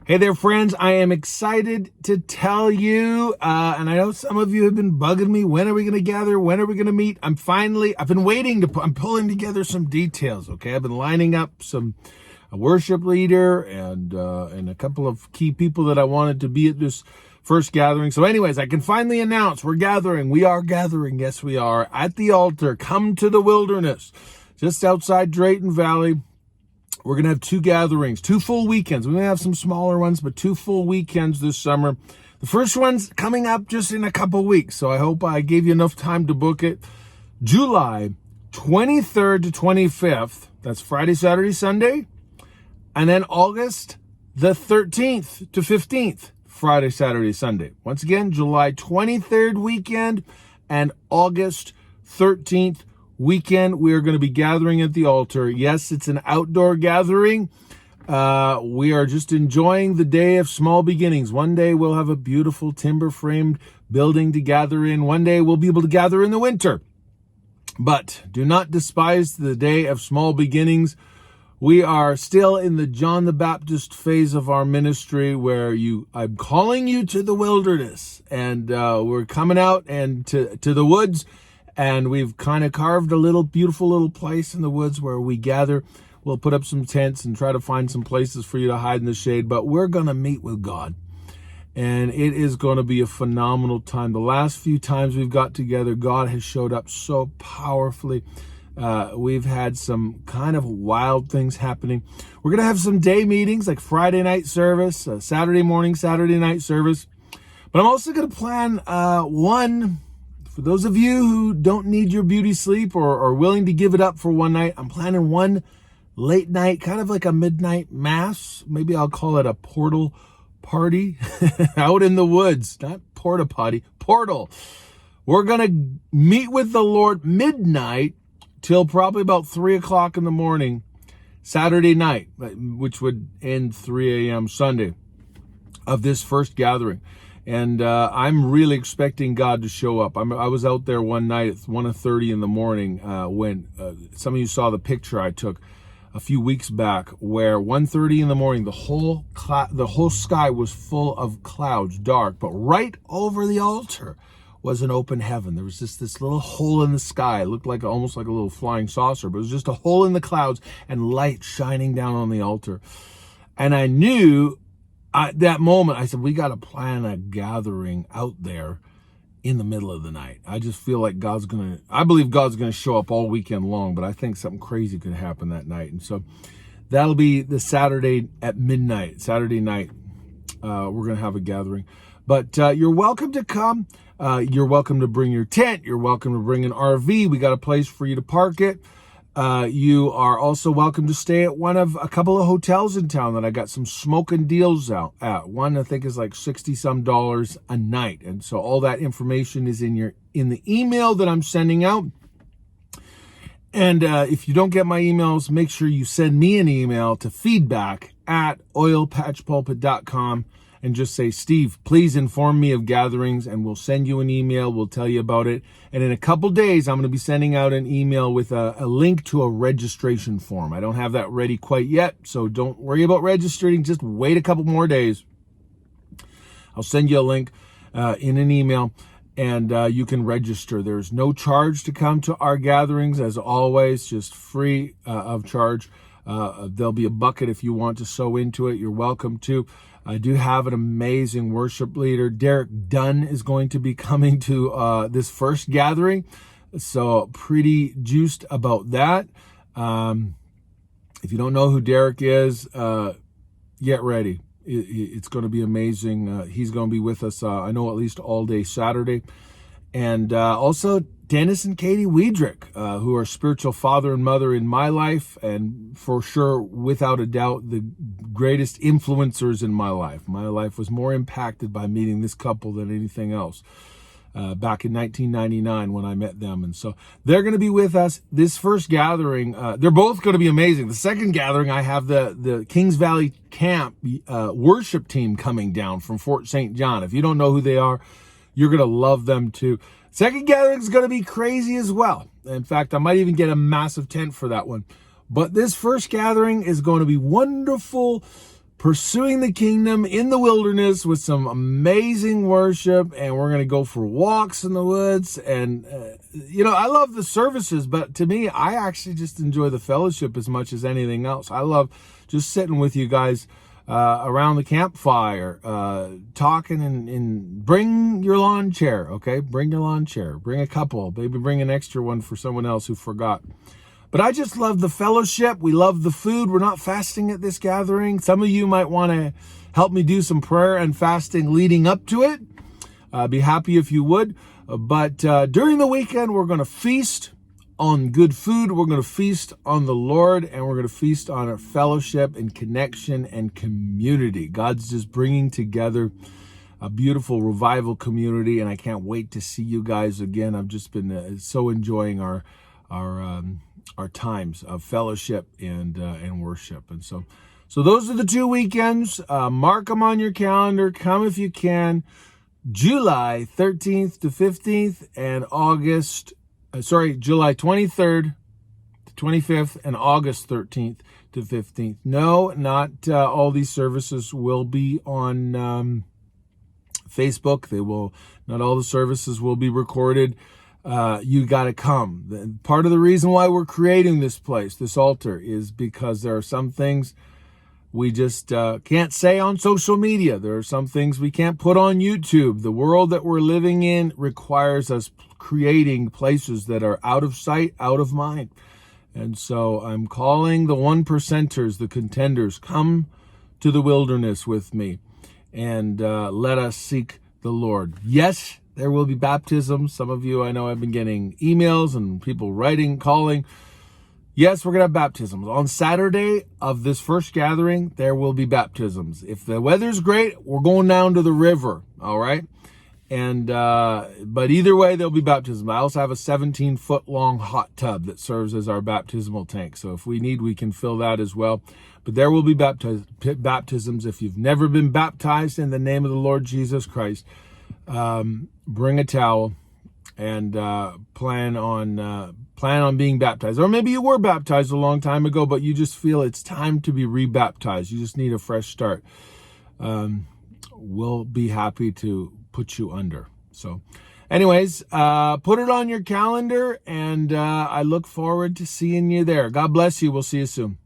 Hey there, friends. I am excited to tell you, and I know some of you have been bugging me. When are we going to gather? When are we going to meet? I've been waiting I'm pulling together some details, okay? I've been lining up a worship leader and a couple of key people that I wanted to be at this first gathering. So anyways, I can finally announce we're gathering. We are gathering. Yes, we are at the altar. Come to the wilderness, just outside Drayton Valley. We're going to have two gatherings, 2 full weekends. We may have some smaller ones, but 2 full weekends this summer. The first one's coming up just in a couple weeks, so I hope I gave you enough time to book it. July 23rd to 25th, that's Friday, Saturday, Sunday. And then August the 13th to 15th, Friday, Saturday, Sunday. Once again, July 23rd weekend and August 13th weekend, we are going to be gathering at the altar. Yes, it's an outdoor gathering. We are just enjoying the day of small beginnings. One day we'll have a beautiful timber-framed building to gather in. One day we'll be able to gather in the winter. But do not despise the day of small beginnings. We are still in the John the Baptist phase of our ministry where I'm calling you to the wilderness. And we're coming out and to the woods. And we've kind of carved a beautiful little place in the woods where we gather. We'll put up some tents and try to find some places for you to hide in the shade. But we're going to meet with God. And it is going to be a phenomenal time. The last few times we've got together, God has showed up so powerfully. We've had some kind of wild things happening. We're going to have some day meetings like Friday night service, Saturday morning, Saturday night service. But I'm also going to plan one. For those of you who don't need your beauty sleep or are willing to give it up for one night, I'm planning one late night, kind of like a midnight mass. Maybe I'll call it a portal party out in the woods, not porta potty, portal. We're going to meet with the Lord midnight till probably about 3 o'clock in the morning, Saturday night, which would end 3 a.m. Sunday of this first gathering. And I'm really expecting God to show up. I was out there one night at 1:30 in the morning when some of you saw the picture I took a few weeks back where 1:30 in the morning, the whole sky was full of clouds, dark, but right over the altar was an open heaven. There was just this little hole in the sky. It looked like almost like a little flying saucer, but it was just a hole in the clouds and light shining down on the altar. And I knew at that moment, I said, we got to plan a gathering out there in the middle of the night. I just feel like I believe God's going to show up all weekend long, but I think something crazy could happen that night. And so that'll be the Saturday at midnight, Saturday night. We're going to have a gathering. But you're welcome to come. You're welcome to bring your tent. You're welcome to bring an RV. We got a place for you to park it. You are also welcome to stay at a couple of hotels in town that I got some smoking deals out at. One I think is like $60 a night. And so all that information is in the email that I'm sending out. And if you don't get my emails, make sure you send me an email to feedback@oilpatchpulpit.com and just say, Steve, please inform me of gatherings, and we'll send you an email. We'll tell you about it. And in a couple days, I'm going to be sending out an email with a link to a registration form. I don't have that ready quite yet, so don't worry about registering. Just wait a couple more days. I'll send you a link in an email, and you can register. There's no charge to come to our gatherings, as always, just free of charge. There'll be a bucket if you want to sow into it. You're welcome to. I do have an amazing worship leader. Derek Dunn is going to be coming to this first gathering. So pretty juiced about that. If you don't know who Derek is, get ready. It's going to be amazing. He's going to be with us, I know, at least all day Saturday. And also Dennis and Katie Wiedrick, who are spiritual father and mother in my life, and for sure, without a doubt, the greatest influencers in my life. My life was more impacted by meeting this couple than anything else. Back in 1999 when I met them. And so they're going to be with us this first gathering. They're both going to be amazing. The second gathering, I have the Kings Valley Camp worship team coming down from Fort St. John. If you don't know who they are, you're going to love them too. Second gathering is going to be crazy as well. In fact, I might even get a massive tent for that one. But this first gathering is going to be wonderful, pursuing the kingdom in the wilderness with some amazing worship, and we're going to go for walks in the woods. And I love the services, but to me, I actually just enjoy the fellowship as much as anything else. I love just sitting with you guys around the campfire, talking, and bring your lawn chair. Okay, bring your lawn chair, bring a couple, maybe bring an extra one for someone else who forgot. But I just love the fellowship. We love the food. We're not fasting at this gathering. Some of you might want to help me do some prayer and fasting leading up to it. I'd be happy if you would. But during the weekend, we're going to feast on good food. We're going to feast on the Lord, and we're going to feast on our fellowship and connection and community. God's just bringing together a beautiful revival community, and I can't wait to see you guys again. I've just been so enjoying our times of fellowship and worship. And so those are the 2 weekends. Mark them on your calendar. Come if you can. July 13th to 15th and July 23rd to 25th and August 13th to 15th. No, not all these services will be on Facebook. Not all the services will be recorded. You got to come. Part of the reason why we're creating this place, this altar, is because there are some things we just can't say on social media. There are some things we can't put on YouTube. The world that we're living in requires us creating places that are out of sight, out of mind. And so I'm calling the 1%ers, the contenders, come to the wilderness with me and let us seek the Lord. Yes, there will be baptisms. Some of you, I know, I've been getting emails and people writing, calling. Yes, we're going to have baptisms. On Saturday of this first gathering, there will be baptisms. If the weather's great, we're going down to the river, all right? And but either way, there'll be baptism. I also have a 17-foot long hot tub that serves as our baptismal tank. So if we need, we can fill that as well. But there will be baptisms. If you've never been baptized in the name of the Lord Jesus Christ, bring a towel and plan on being baptized. Or maybe you were baptized a long time ago, but you just feel it's time to be rebaptized. You just need a fresh start. We'll be happy to put you under. So anyways, put it on your calendar, and I look forward to seeing you there. God bless you. We'll see you soon.